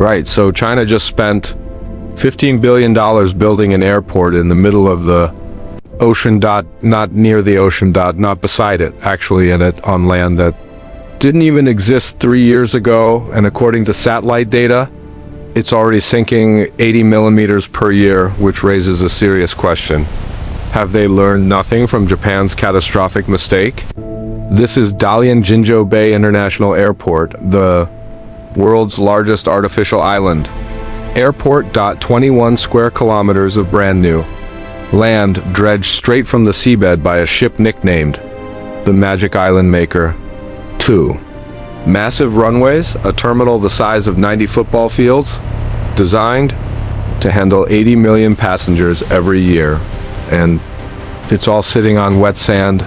Right, so China just spent $15 billion building an airport in the middle of the ocean dot, not near the ocean dot, not beside it, actually in it, on land that didn't even exist 3 years ago, and according to satellite data, it's already sinking 80 millimeters per year, which raises a serious question. Have they learned nothing from Japan's catastrophic mistake? This is Dalian Jinzhou Bay International Airport, the world's largest artificial island. Airport. 21 square kilometers of brand new land dredged straight from the seabed by a ship nicknamed the Magic Island Maker. 2. Massive runways, a terminal the size of 90 football fields, designed to handle 80 million passengers every year. And it's all sitting on wet sand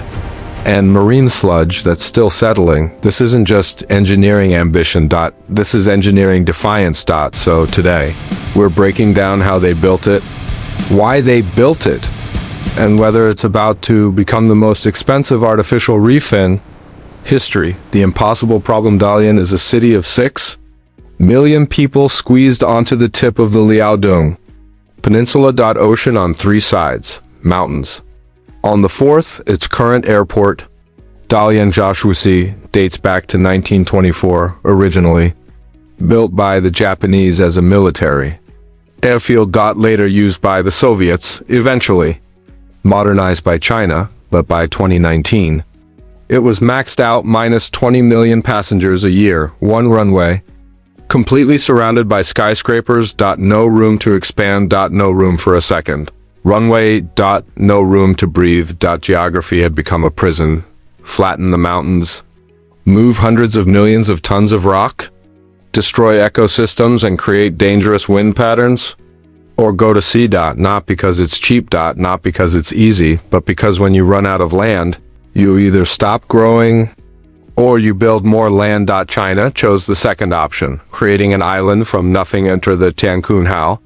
and marine sludge that's still settling. This isn't just engineering ambition. This is engineering defiance. So today, we're breaking down how they built it, why they built it, and whether it's about to become the most expensive artificial reef in history. The impossible problem. Dalian is a city of 6 million people squeezed onto the tip of the Liaodong Peninsula. Ocean on 3 sides, mountains. On the 4th, its current airport, Dalian Jiaoshusi, dates back to 1924, originally built by the Japanese as a military airfield. Later used by the Soviets, eventually modernized by China, but by 2019, it was maxed out, minus 20 million passengers a year, 1 runway, completely surrounded by skyscrapers. No room to expand. No room for a second runway. No room to breathe. Geography had become a prison. Flatten the mountains, move hundreds of millions of tons of rock, destroy ecosystems and create dangerous wind patterns, or go to sea. Not because it's cheap. Not because it's easy, but because when you run out of land, you either stop growing or you build more land. China chose the second option, creating an island from nothing. Enter the Tiankunhao,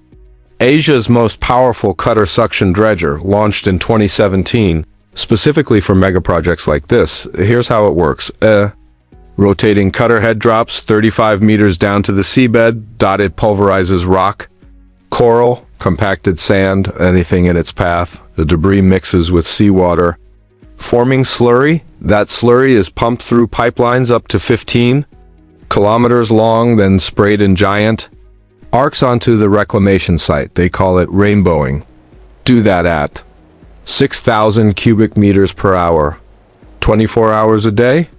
Asia's most powerful cutter suction dredger, launched in 2017, specifically for megaprojects like this. Here's how it works. Rotating cutter head drops 35 meters down to the seabed. It pulverizes rock, coral, compacted sand, anything in its path. The debris mixes with seawater, forming slurry. That slurry is pumped through pipelines up to 15 kilometers long, then sprayed in giant arcs onto the reclamation site. They call it rainbowing. Do that at 6,000 cubic meters per hour, 24 hours a day,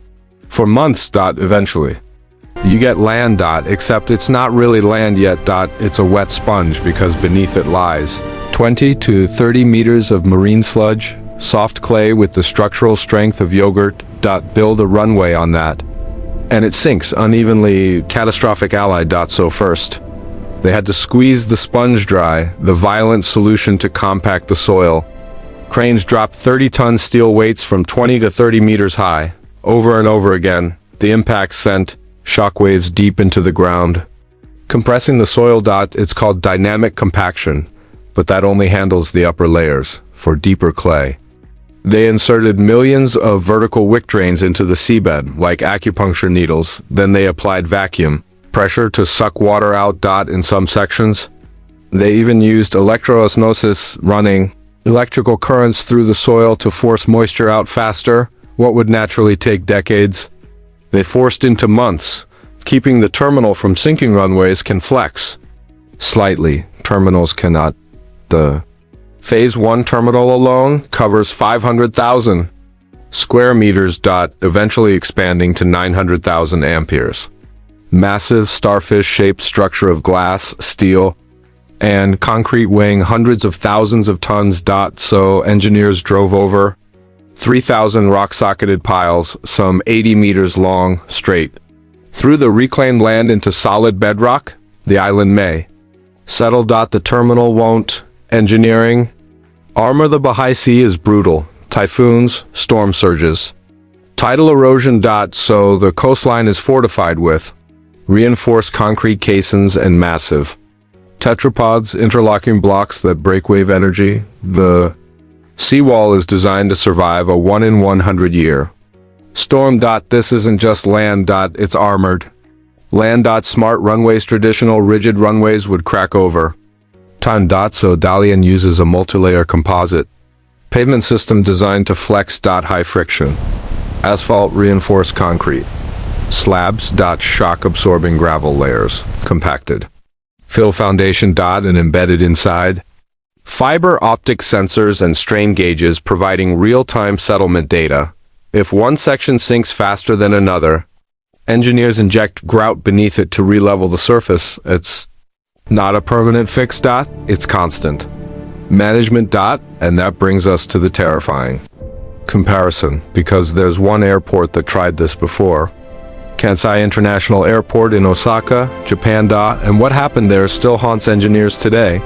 for months. Eventually, you get land. Except it's not really land yet. It's a wet sponge because beneath it lies 20 to 30 meters of marine sludge, soft clay with the structural strength of yogurt. Build a runway on that, and it sinks unevenly. Catastrophic ally. So first, they had to squeeze the sponge dry, the violent solution to compact the soil. Cranes dropped 30-ton steel weights from 20 to 30 meters high, over and over again. The impact sent shockwaves deep into the ground, compressing the soil. It's called dynamic compaction, but that only handles the upper layers. For deeper clay, they inserted millions of vertical wick drains into the seabed, like acupuncture needles. Then they applied vacuum pressure to suck water out. In some sections, they even used electroosmosis, running electrical currents through the soil to force moisture out faster. What would naturally take decades, they forced into months. Keeping the terminal from sinking. Runways can flex slightly, terminals cannot. The Phase 1 terminal alone covers 500,000 square meters. Eventually expanding to 900,000 amperes. Massive starfish-shaped structure of glass, steel, and concrete weighing hundreds of thousands of tons. So engineers drove over 3,000 rock-socketed piles, some 80 meters long, straight through the reclaimed land into solid bedrock. The island may settle. The terminal won't. Engineering. Armor. The Bahai Sea is brutal. Typhoons, storm surges, tidal erosion. So the coastline is fortified with reinforced concrete caissons and massive tetrapods, interlocking blocks that break wave energy. The seawall is designed to survive a 1 in 100 year storm. This isn't just land. It's armored. Land. Smart runways. Traditional rigid runways would crack over time. So Dalian uses a multi-layer composite pavement system designed to flex. High friction asphalt reinforced concrete slabs. Shock absorbing gravel layers compacted fill foundation. And embedded inside fiber optic sensors and strain gauges providing real-time settlement data. If one section sinks faster than another, engineers inject grout beneath it to re-level the surface. It's not a permanent fix. It's constant management. And that brings us to the terrifying comparison, because there's one airport that tried this before. Kansai International Airport in Osaka, Japan. And what happened there still haunts engineers today.